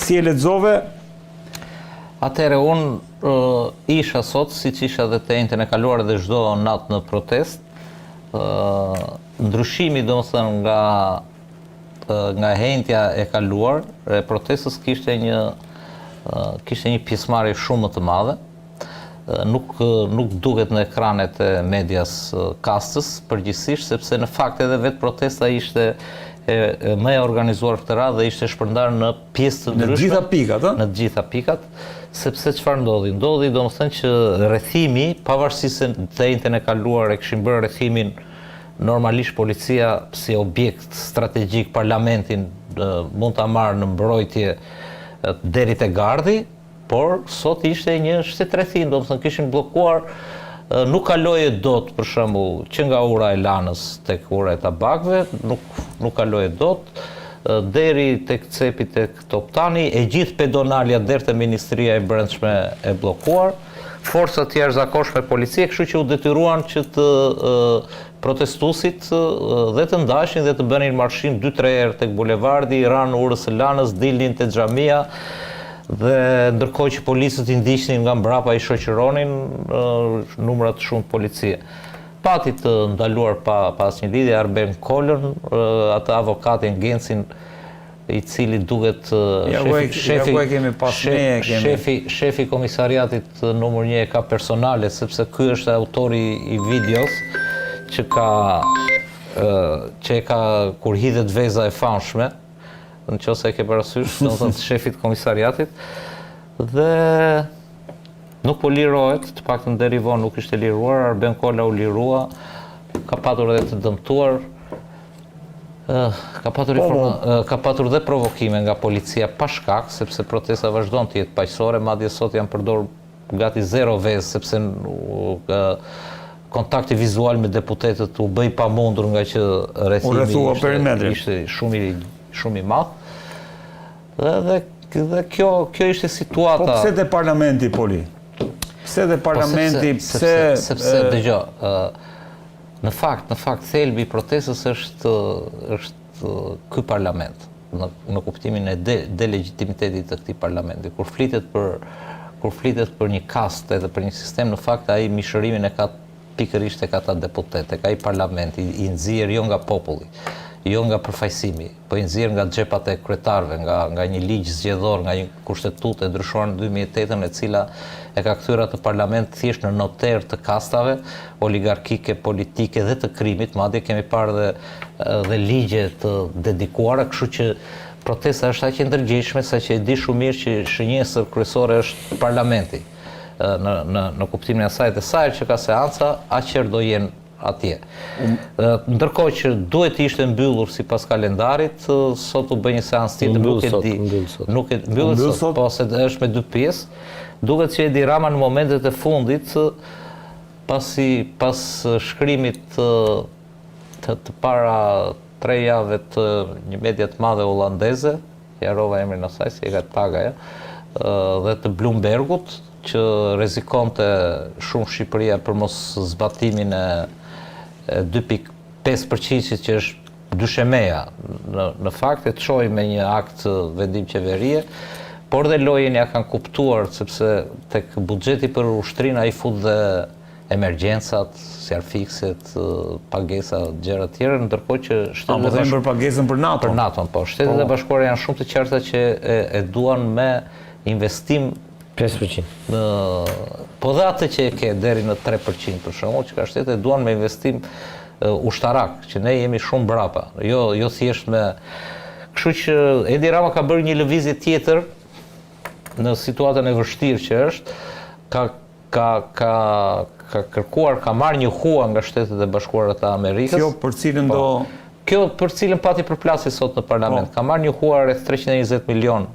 Si e lexove? Atëherë unë isha sot, siç isha dhe të njëjtën e kaluar dhe çdo natë në protest. Ndryshimi domethënë nga hentja e kaluar e protestës kishte një pjesëmarrje shumë më të madhe. Nuk duket në ekranet e medias kastës përgjithsisht, sepse në fakt edhe vetë protesta ishte më e organizuar këtë radhë dhe ishte shpërndarë në pjesë të ndryshme. Në gjitha pikat, Në gjitha pikat, sepse çfarë ndodhi? Ndodhi domethënë që rrethimi, pavarësisht se të njëjtën e kaluar e kishin bërë rrethimin normalisht policia si objekt strategjik parlamentin mund ta marrë në mbrojtje deri te gardi, por sot ishte një shtetërrethim, domethënë kishin bllokuar. Nuk kaloje dot, për shembull, që nga ura e lanës tek ura e tabakëve, nuk kaloje dot, deri tek cepi tek Toptani, e gjithë pedonalja deri te Ministria e Brendshme e bllokuar, forcat të jashtëzakonshme policie, kështu që u detyruan që të protestuesit dhe të ndashin dhe të bënin marshim 2-3 herë tek bulevardi, ran urës së lanës, dilnin te xhamia. Dhe ndërkohë që policët i ndiqnin nga mbrapa i shoqëronin numra të shumë policie. Pati të ndaluar pa asnjë lidhje Arben Kolën, atë avokatin Gencin, i cili duket shefi komisariatit numër 1 e ka personale, sepse ky është autori i videos që e ka kur hidhet veza e famshme, në qoftë e ke parasysh, domethënë shefit komisariatit, dhe nuk po lirohet, të paktën deri vonë nuk ishte liruar, Arben Kola u lirua, ka patur edhe të dëmtuar, ka patur dhe provokime nga policia pa shkak, sepse protesta vazhdon të jetë paqësore, madje sot janë përdorur gati 0 vezë, sepse kontakti vizual me deputetët u bëi pamundur nga që rrethimi ishte shumë i madh. Dhe kjo ishte situata. Po pse te parlamenti, Poli? Pse te parlamenti, sepse dëgjoj, në fakt thelbi i protestës është ky parlament, në kuptimin e delegitimitetit të këtij parlamenti. Kur flitet për një kast edhe për një sistem, në fakt ai mishërimin e ka pikërisht tek ata deputet, tek ai parlamenti i nxjerr jo nga populli, jo nga përfaqësimi, po i nxjerr nga xhepat e kryetarëve, nga një ligj zgjedhor, nga një kushtetutë e ndryshuar në 2008, e cila e ka kthyer atë parlament thjesht në noter të kastave oligarkike, politike dhe të krimit, madje kemi parë dhe ligje të dedikuara, kështu që protesta është aq e ndërgjegjshme saqë e di shumë mirë që shënjesër kryesore është parlamenti. Në kuptimin e asaj të saj që ka seanca, aq do jenë atje. Ndërkohë që duhet të ishte mbyllur sipas kalendarit, sot u bë një seancë tjetër, nuk e mbyllur sot, po se është me 2 pjesë. Duket që Edi Rama në momentet e fundit, pas shkrimit të para 3 javëve të një media të madhe holandeze, jarova emrin asaj, si e ka të paga, dhe të Bloombergut, që rrezikonte shumë Shqipëria për mos zbatimin e 2.5% që është dyshemeja. Në fakt e të çoi me një akt vendim qeverie, por dhe lojen ja kanë kuptuar, sepse tek buxheti për ushtrinë ai fut dhe emergjencat, sjarfikset, pagesa, gjëra të tjera, ndërkohë që shtetet për pagesën për NATO. Për NATO, po. Shtetet e Bashkuara janë shumë të qarta që e duan me investim 5%. Po dhe atë që e ke deri në 3% për shembull, që ka shtetet duan me investim ushtarak, që ne jemi shumë brapa, jo thjesht me. Kështu që Edi Rama ka bërë një lëvizje tjetër në situatën e vështirë që është, ka kërkuar, ka marrë një hua nga Shtetet e Bashkuara të Amerikës. Kjo për cilën pati përplasje sot në parlament. Ka marrë një hua rreth $320 milion,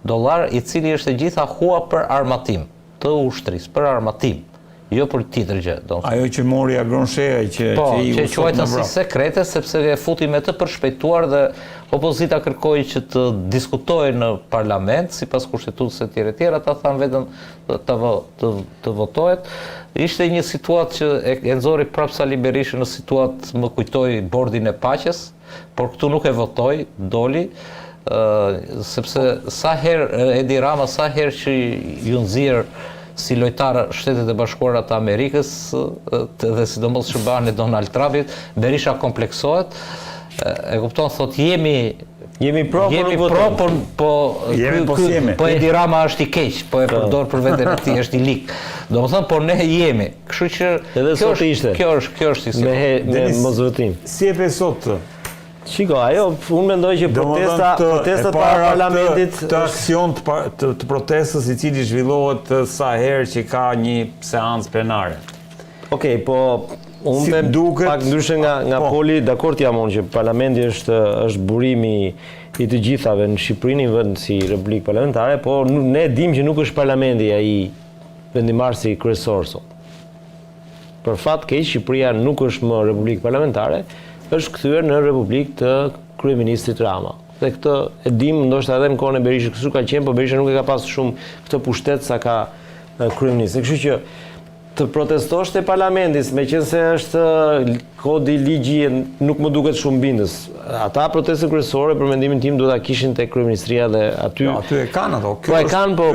i cili është e gjitha hua për armatim të ushtrisë, për armatim, jo për tjetër gjë. Ajo që mori Agronsheja që që quajtën si sekrete, sepse e futi me të përshpejtuar dhe opozita kërkoi që të diskutojë në parlament, sipas kushtetutës e tjera, ata thanë vetëm të votohet. Ishte një situatë që e nxori prapë Sali Berisha në situatë më kujtoi bordin e paqes, por këtu nuk e votoi, doli. sepse sa herë Edi Rama, sa herë që ju nxjerr si lojtar Shtetet e Bashkuara të Amerikës dhe sidomos shërbanë e Donald Trumpit, Berisha kompleksohet, e kupton, thot jemi pro, po Edi Rama është i keq, po e përdor për veten e tij, është i lik. Domethënë, po ne jemi. Kështu që kjo është me mosvotim. Si e pe sot? Shiko, unë mendoj që protesta para parlamentit të aksion të protestës i cili zhvillohet sa herë që ka një seancë plenare. Okej, po unë them pak ndryshe nga Poli, dakord jam unë që parlamenti është burimi i të gjithave në Shqipërinë, një vend si Republikë Parlamentare, po ne dim që nuk është parlamenti ai vendimarrësi kryesor sot. Për fat keq, Shqipëria nuk është më Republikë Parlamentare, është kthyer në Republikë të kryeministrit Rama. Dhe këtë e dim ndoshta edhe në kohën e Berishës, kështu ka qenë, po Berisha nuk e ka pasur shumë këtë pushtet sa ka kryeministri. Kështu që të protestosh te parlamenti, meqense është kodi ligji nuk më duket shumë bindës. Ata protestën kryesore për mendimin tim duhet ta kishin te kryeministria dhe aty. Jo, aty e kanë ato. Kjo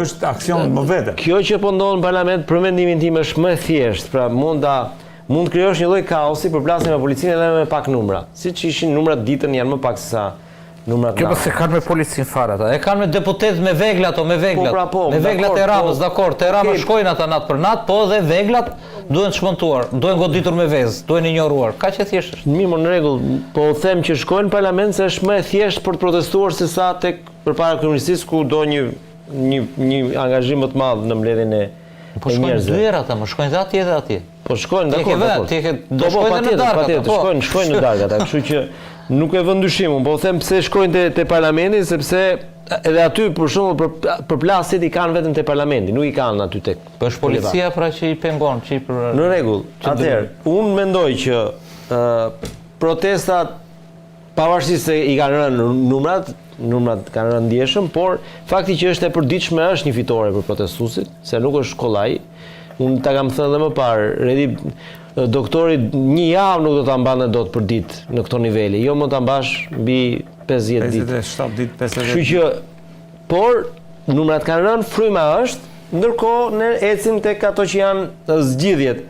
është aksion më vete. Kjo që po ndodh në parlament për mendimin tim është më thjesht, pra mund të krijosh një lloj kaosi për plasjen me policinë edhe me pak numra. Siç ishin numrat ditën janë më pak se sa numrat. Kjo se kanë me policinë fare ata. E kanë me deputet me veglat me veglat. Me veglat e Ramës, dakor, te Rama shkojnë ata natë për natë, po dhe veglat duhen çmontuar, duhen goditur me vezë, duhen injoruar. Kaq e thjesht është. Mirë, në rregull, po u them që shkojnë në parlament se është më e thjeshtë për të protestuar se sa tek përpara kryeministisë ku do një angazhim më të madh në mbledhjen e po shkojnë dy herë ata, më shkojnë atje dhe atje. Po shkojnë, dakor. Do shkojnë në darkë, shkojnë në darkë ata, kështu që nuk e vë ndryshim, po them pse shkojnë te parlamenti, sepse edhe aty për shembull për plasjet i kanë vetëm te parlamenti, nuk i kanë aty tek. Po është policia pra që i pengon, që i për. Në rregull. Atëherë, unë mendoj që protestat pavarësisht se i kanë rënë numrat kanë rënë ndjeshëm, por fakti që është e përditshme është një fitore për protestuesit, se nuk është kollaj. Unë ta kam thënë edhe më parë, doktori një javë nuk do ta mbante dot për ditë në këto nivele, jo më ta mbash mbi 50 ditë. 57 ditë, 50. Kështu që, por numrat kanë rënë, fryma është, ndërkohë ne ecim tek ato që janë zgjidhjet.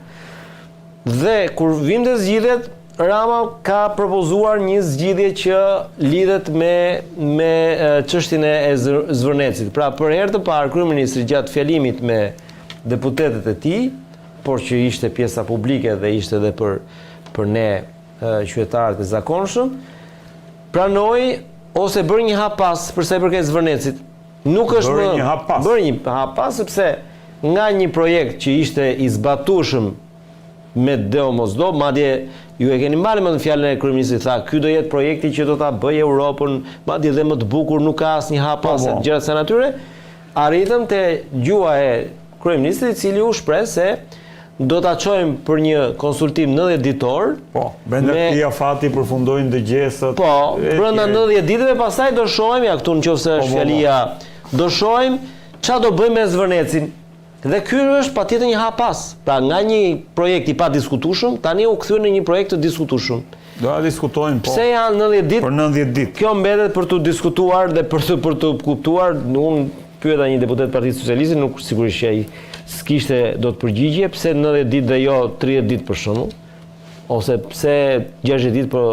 Dhe kur vim te zgjidhjet, Rama ka propozuar një zgjidhje që lidhet me çështjen e Zvërnecit. Pra për herë të parë kryeministri gjatë fjalimit me deputetët e tij, por që ishte pjesa publike dhe ishte edhe për ne qytetarët e zakonshëm, pranoi ose bëri një hap pas për sa i përket Zvërnecit. Nuk është bëri një hap pas. Bëri një hap pas sepse nga një projekt që ishte i zbatueshëm me deo mos do, madje ju e keni marrë më në fjalën e kryeministrit, tha, ky do jetë projekti që do ta bëjë Europën, madje dhe më të bukur, nuk ka asnjë hap pas gjëra të natyre. Arritëm te gjua e kryeministrit, i cili u shpreh se do ta çojmë për një konsultim 90 ditor. Po, brenda këtij afati përfundojnë dëgjesat. Po, brenda 90 ditëve pastaj do shohim ja këtu nëse është fjalia, do shohim çfarë do bëjmë me Zvërnecin. Dhe ky është patjetër një hap pas. Pra nga një projekt i pa diskutueshëm, tani u kthyer në një projekt të diskutueshëm. Do ta diskutojmë po. Pse janë 90 ditë? Për 90 ditë. Kjo mbetet për të diskutuar dhe për të kuptuar. Unë pyeta një deputet Partisë Socialiste, nuk sigurisht që ai s'kishte do të përgjigje, pse 90 ditë dhe jo 30 ditë për shembull, ose pse 60 ditë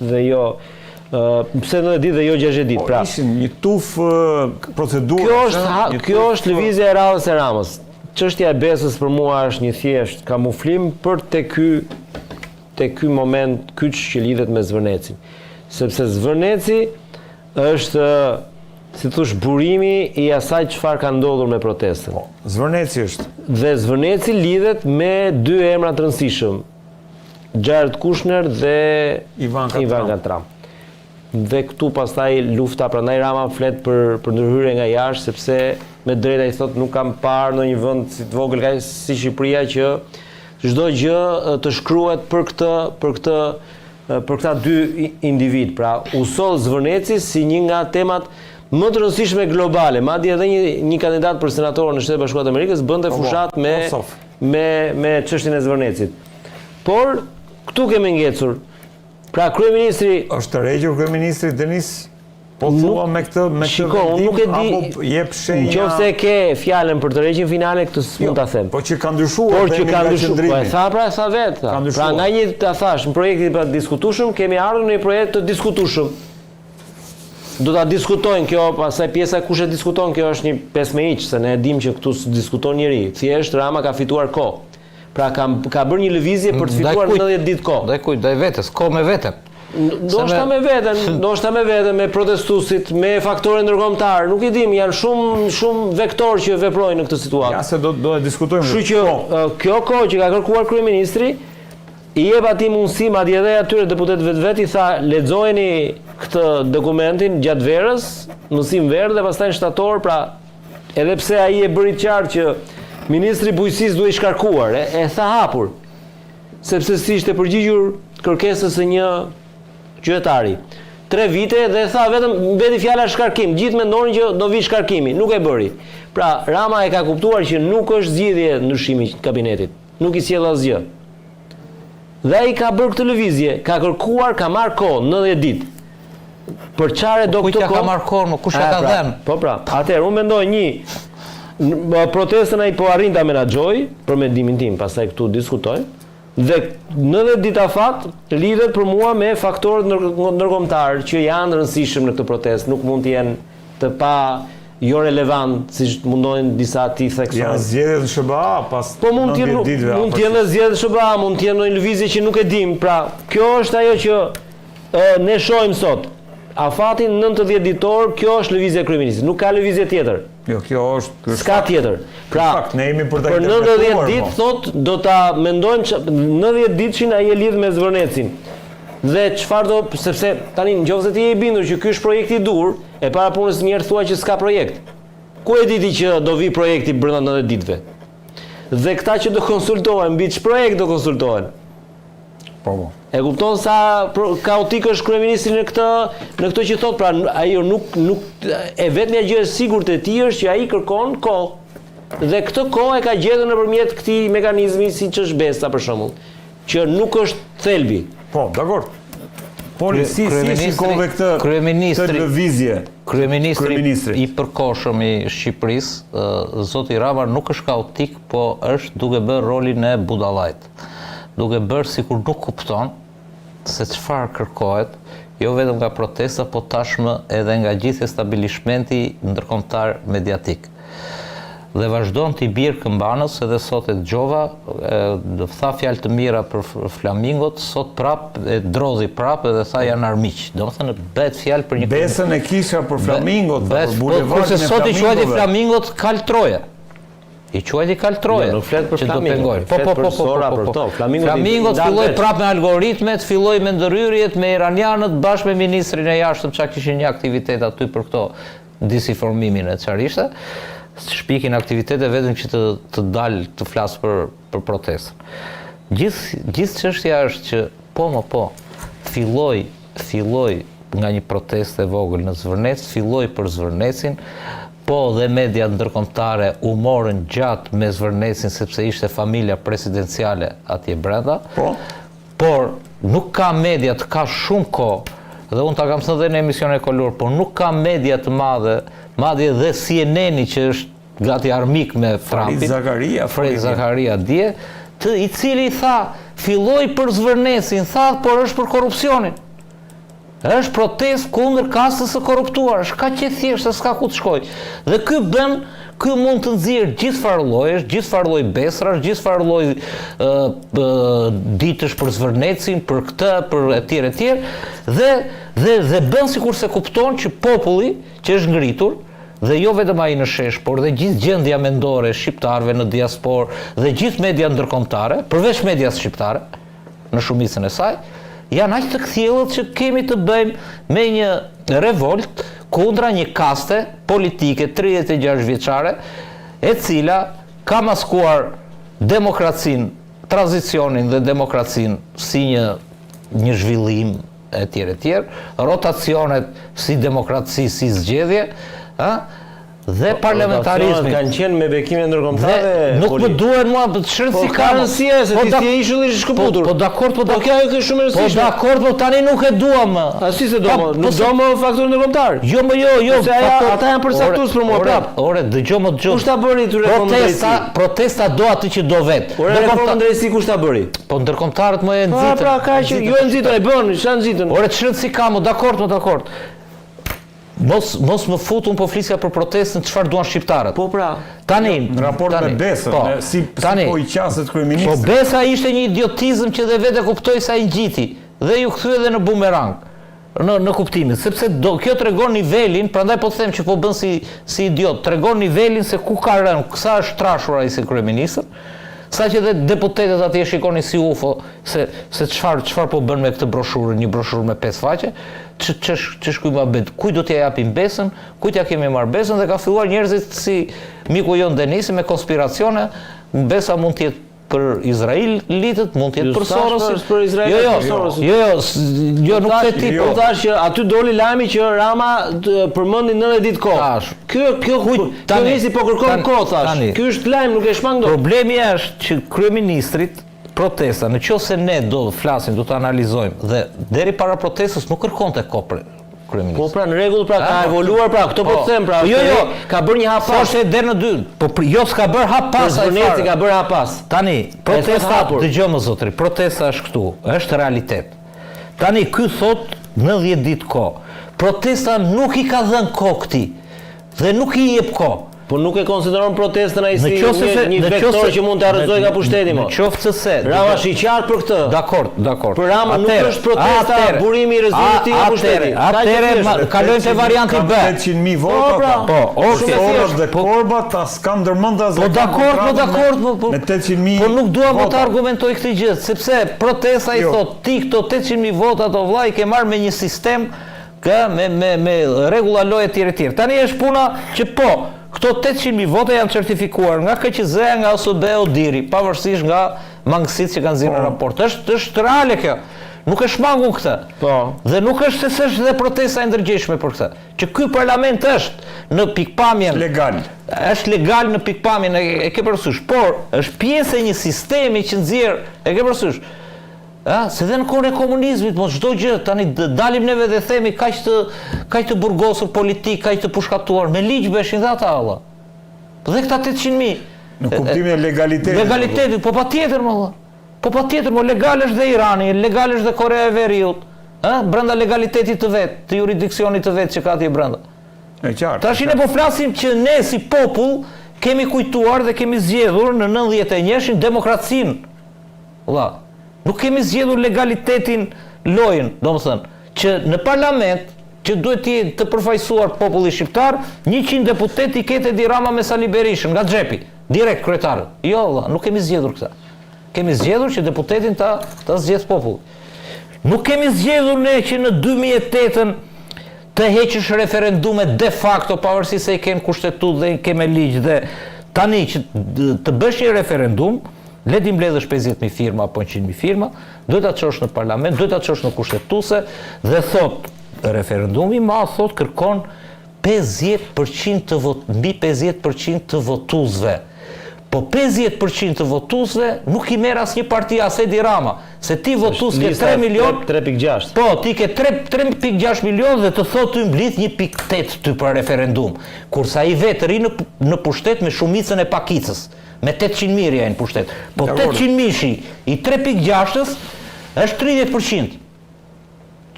dhe jo pse 90 ditë dhe jo 60 ditë. Pra, ishin një tuf procedurë. Kjo është lëvizja e radhës së Ramës. Çështja e Besës për mua është një thjesht kamuflim për te ky moment kyç që lidhet me Zvërnecin. Sepse Zvërneci është si thosh burimi i asaj çfarë ka ndodhur me protestën. Zvërneci është. Dhe Zvërneci lidhet me dy emra të rëndësishëm, Jared Kushner dhe Ivanka Trump. Dhe këtu pastaj lufta, prandaj Rama flet për ndërhyrje nga jashtë, sepse me drejtë ai thotë nuk kam parë në një vend si të vogël kaq si Shqipëria që çdo gjë të shkruhet për këta dy individ. Pra u soll Zvërneci si një nga temat më të rëndësishme globale, madje edhe një kandidat për senator në Shtetet Bashkuara të Amerikës bënte fushat me çështjen e Zvërnecit. Por këtu kemi ngecur. Pra kryeministri është të rregjur kryeministri Denis Po thua me këtë vendim, apo jep shenja... Nëse ke fjalën për të regjin finale, këtë s'mund ta them. Po që ka ndryshuar. Por që ka ndryshuar. Po sa vetë. Pra nga një ta thash, në projektin për të diskutueshëm, kemi ardhur në një projekt të diskutueshëm. Do ta diskutojnë kjo, pastaj pjesa kush e diskuton, kjo është një pesmehiq, se ne e dim që këtu s'diskuton njëri. Thjesht Rama ka fituar kohë. Pra ka bërë një lëvizje për të fituar 90 ditë kohë. Ndaj kujt, ndaj vetes, kohë me veten. Do shta me veten, me protestuesit, me faktore ndërkombëtar, nuk I dim, janë shumë vektor që veprojnë në këtë situatë. Ja se do e diskutojmë. Kështu që kjo kohë që ka kërkuar kryeministri, I jep atij mundësi, madje edhe atyre deputetëve vetë I tha, lexojeni këtë dokumentin gjatë verës, mësim verë dhe pastaj në shtator, pra edhe pse ai e bëri qartë që ministri bujqësisë duhej shkarkuar, e tha hapur, sepse si ishte përgjigjur kërkesës së një qytetari. 3 vite dhe tha vetëm mbeti fjala shkarkim, gjithë mendonin që do vi shkarkimi, nuk e bëri. Pra Rama e ka kuptuar që nuk është zgjidhje ndryshimi I kabinetit, nuk I sjell asgjë. Dhe ai ka bërë këtë lëvizje, ka kërkuar, ka marrë kohë 90 ditë. Për çfarë do këtë kohë? Ka marrë kohë, kush e ka dhënë? Po pra, atëherë unë mendoj protestën ai po arrin ta menaxhoj për mendimin tim, pastaj këtu diskutojmë. Dhe 90 ditë afat lidhet për mua me faktorët ndërkombëtar që janë rëndësishëm në këtë protestë, nuk mund të jenë të pa jo relevant, siç mundohen disa ti theksojnë. Ja zgjedhjet në SBA pas 90 ditëve. Mund të jenë zgjedhjet në SBA, mund të jenë një lëvizje që nuk e dim. Pra, kjo është ajo që ne shohim sot. Afatin 90 ditor, kjo është lëvizja e kryeministit, nuk ka lëvizje tjetër. Jo, kjo është s'ka tjetër. Pra, ne jemi për ta për 90 ditë thot do ta mendojmë 90 ditëshin ai e lidh me Zvërnecin. Dhe çfarë do, sepse tani nëse ti je I bindur që ky është projekti I dur, e para punës njerë thua që s'ka projekt. Ku e diti që do vi projekti brenda 90 ditëve? Dhe këta që do konsultohen, mbi ç'projekt do konsultohen? Po. E kupton sa kaotik është kryeministri në këtë që thot, pra ajo nuk e vetmja gjë e sigurt e tij është që ai kërkon kohë. Dhe këtë kohë e ka gjetur nëpërmjet këtij mekanizmi siç është Besa për shembull, që nuk është thelbi. Po, dakor. Po si shikove këtë lëvizje? Kryeministri I përkohshëm I Shqipërisë, zoti Rama nuk është kaotik, po është duke bërë rolin e budallajt. Duke bërë sikur nuk kupton se çfarë kërkohet, jo vetëm nga protesta, po tashmë edhe nga gjithë establishmenti ndërkombëtar mediatik. Dhe vazhdon t'i birë këmbanës, edhe sot e dëgjova, tha fjalë të mira për flamingot, sot prap e drodhi prap edhe tha janë armiq. Domethënë bëhet fjalë për një Besën e kisha për flamingot, për bulevardin e flamingove. Sot I quajti flamingot kaltroje. I quajti kaltroje. Nuk flet për flamingot, flet për sora për to. Flamingot filloi prap me algoritmet, filloi me ndërhyrjet me iranianët bashkë me ministrin e jashtëm, çka kishin një aktivitet aty për këto disinformimin e çfarë ishte. Shpikin aktivitete vetëm që të dalë të flasë për protestën. Gjithë çështja është që po, filloi nga një protestë e vogël në Zvërnec, filloi për Zvërnecin, po dhe media ndërkombëtare u morën gjatë me Zvërnecin sepse ishte familja presidenciale atje brenda. Por nuk ka media të ka shumë kohë, dhe unë ta kam thënë edhe në emision e Kolur, por nuk ka media të madje dhe CNN-i që është gati armik me Trumpin, Farid Zakaria dje, I cili tha, filloi për Zvërnecin, tha, por është për korrupsionin. Është protestë kundër kastës së korruptuar, është kaq e thjeshtë, s'ka ku të shkojë. Dhe ky mund të nxjerrë gjithë farë llojesh, gjithë farë lloj bestrash, gjithë farë lloj ditësh për Zvërnecin, për këtë, për etj, dhe bën sikur se kupton që populli që është ngritur, dhe jo vetëm ai në shesh, por dhe gjithë gjendja mendore shqiptarëve në diasporë dhe gjithë media ndërkombëtare, përveç medias shqiptare, në shumicën e saj, janë aq të kthjellët që kemi të bëjmë me një revolt kundra një kaste politike 36 vjeçare, e cila ka maskuar demokracinë, tranzicionin dhe demokracinë si një zhvillim etj, rotacionet si demokraci, si zgjedhje, dhe parlamentarizmi. Kanë qenë me bekimin ndërkombëtar. Nuk më duhen mua të shërë si ka rëndësia se ti je ishull i shkëputur. Po dakord, kjo është shumë e rëndësishme. Po dakord, po tani nuk e dua më. A si se do më? Nuk do më faktorin ndërkombëtar. Jo. Se ata janë përcaktuar për mua prap. Ore, dëgjoj. Kush ta bëri ty reformën? Protesta do atë që do vet. Reformën drejtësi kush ta bëri? Po ndërkombëtarët më e nxitën. Pra ka që jo e nxitën, e bën, çan nxitën. Ore çrëndsi kam, dakord. Mos më fut, unë po flisja për protestën, çfarë duan shqiptarët. Po pra. Tani, në raport me Besën, si po i qaset kryeministri. Po Besa ishte një idiotizëm që dhe vetë kuptoi sa i ngjiti dhe ju kthye edhe në bumerang. Në kuptimin, sepse kjo tregon nivelin, prandaj po them që po bën si idiot, tregon nivelin se ku ka rënë, sa është trashur ai si kryeministër. Sa që dhe deputetët atje shikoni si UFO se çfarë po bën me këtë broshurë, një broshurë me 5 faqe, ç'është ky mohabet, kujt do t'ja japim Besën, kujt ja kemi marrë Besën dhe ka filluar njerëzit si miku jon Denisi me konspiracione, Besa mund të jetë për Izraelitët, mund të jetë për Sorosin. Për Izraelit, për Sorosin. Jo, nuk e ti. Po thash që aty doli lajmi që Rama përmendi 90 ditë kohë. Kjo nisi po kërkon kohë thash. Ky është lajm, nuk e shmang dot. Problemi është që kryeministrit protesta, nëse ne do të flasim, do të analizojmë dhe deri para protestës nuk kërkonte kohë kryeministri. Po pra në rregull, pra ka evoluar, pra këto po të them, pra. Jo, ka bërë një hap pas. Foshte deri në 2. Po jo s'ka bërë hap pas. Zbërneci ka bërë hap pas. Tani, protesta, dëgjoj më zotri, protesta është këtu, është realitet. Tani ky thot 90 ditë kohë. Protesta nuk i ka dhënë kohë këtij dhe nuk i jep kohë. Po nuk e konsideron protestën ai si një vektor që mund të arrëzojë nga pushteti më. Qoftë se Rama është i qartë për këtë. Dakord. Për Rama nuk është protesta burimi i rrezikut nga pushteti. Atëherë kalojmë te varianti B. 800.000 vota. Po, Soros dhe Korba ta s'kan ndërmend as. Po dakord. Me 800.000. Po nuk dua më të argumentoj këtë gjë, sepse protesta i thot ti këto 800.000 vota to vllai ke marrë me një sistem me rregulla loje etj. Tani është puna që po këto 800.000 vota janë certifikuar nga KQZ, nga OSB o Diri, pavarësisht nga mangësitë që kanë zirë në raport. Është reale kjo. Nuk e shmangun këtë. Dhe nuk është se është dhe protesta e ndërgjegjshme për këtë. Që ky parlament është në pikpamjen legal. Është legal në pikpamjen e ke parasysh, por është pjesë e një sistemi që nxjerr, e ke parasysh. Se dhe në kohën e komunizmit, mos çdo gjë, tani dalim neve dhe themi kaq të burgosur politik, kaq të pushkatuar, me ligj beshin dhe ata alla. Dhe këta 800.000. Në kuptimin e legalitetit. Legalitetit, po patjetër më valla. Po patjetër, mo legal është dhe Irani, legal është dhe Korea e Veriut. Brenda legalitetit të vet, të jurisdiksionit të vet që ka atje brenda. E qartë. Tash ne po flasim që ne si popull kemi kujtuar dhe kemi zgjedhur në 91-shin demokracinë. Valla. Nuk kemi zgjedhur legalitetin lojën, domethënë, që në parlament që duhet të përfaqësuar populli shqiptar, 100 deputet i ketë Edi Rama me Sali Berishën nga xhepi, direkt kryetarët. Jo, valla, nuk kemi zgjedhur këtë. Kemi zgjedhur që deputetin ta zgjedh populli. Nuk kemi zgjedhur ne që në 2008-ën të heqësh referendume de facto pavarësisht se i kenë kushtetut dhe i kemë ligj dhe tani që të bësh një referendum, le ti mbledhësh 50.000 firma apo 100.000 firma, duhet ta çosh në parlament, duhet ta çosh në kushtetuese dhe thot referendumi ma thot kërkon 50% të mbi 50% të votuesve. Po 50% të votuesve nuk i merr asnjë parti as Edi Rama, se ti votues ke 3 milion, 3.6. Po, ti ke 3.6 milion dhe të thot ty mblidh 1.8 ty për referendum, kurse ai vetë ri në pushtet me shumicën e pakicës. Me 800.000 janë në pushtet. Po 800.000 i 3.6-ës është 30%.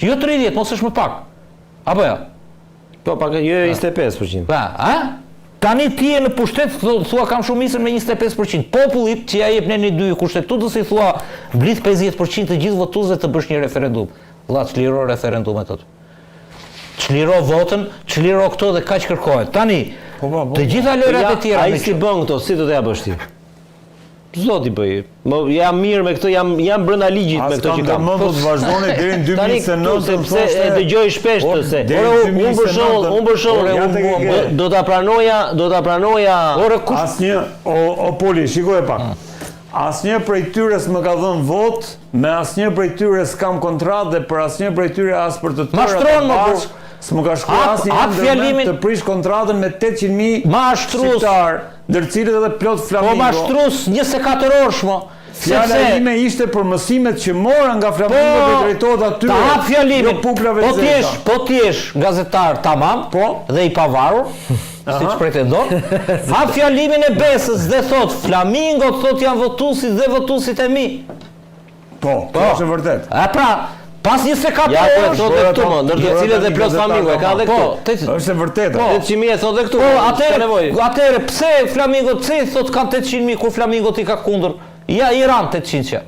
Jo 30, mos është më pak. Apo ja? Po, pak jo 25%. Tani ti je në pushtet, thua kam shumicën me 25%. Popullit që ja jep ne në 2 kushtetutës i thua blidh 50% të gjithë votuesve të bësh një referendum. Vlla, çliro referendumet atë. Çliro votën, çliro këto dhe kaq kërkohet. Tani të gjitha lojrat e tjera. Ai si bën këto, si do të ja bësh ti? Zoti bëj. Jam mirë me këtë, jam brenda ligjit me këtë që kam. Do të vazhdoni deri në 2029 sepse e dëgjoj shpesh se unë për shembull do ta pranoja asnjë o Poli, shikoj pak. Asnjë prej tyre s'më ka dhënë vot, me asnjë prej tyre s'kam kontratë dhe për asnjë prej tyre as për të tjerë. Mashtron më s'më ka shkruar asnjë ndërmend të prish kontratën me 800.000 shqiptar, ndër cilët edhe plot Flamingo. Po mashtrues 24 orë shmo. Fjala ime ishte për mësimet që mora nga Flamingo dhe drejtohet atyre. Ta hap fjalimin. Jo puplave të zeza. Po ti je gazetar tamam, dhe i pavarur, siç pretendon. Hap fjalimin e Besës dhe thot Flamingo thot janë votuesit dhe votuesit e mi. Po, është vërtet. Pra, pas 24 Ja, orë thotë këtu më, ndër të cilët e plot Flamingo e ka edhe këtu. Është e vërtetë. 800.000 e thotë këtu. Po, atëre pse Flamingo thot kanë 800.000 kur Flamingo ti ka kundër? Ja, Iran 800 që.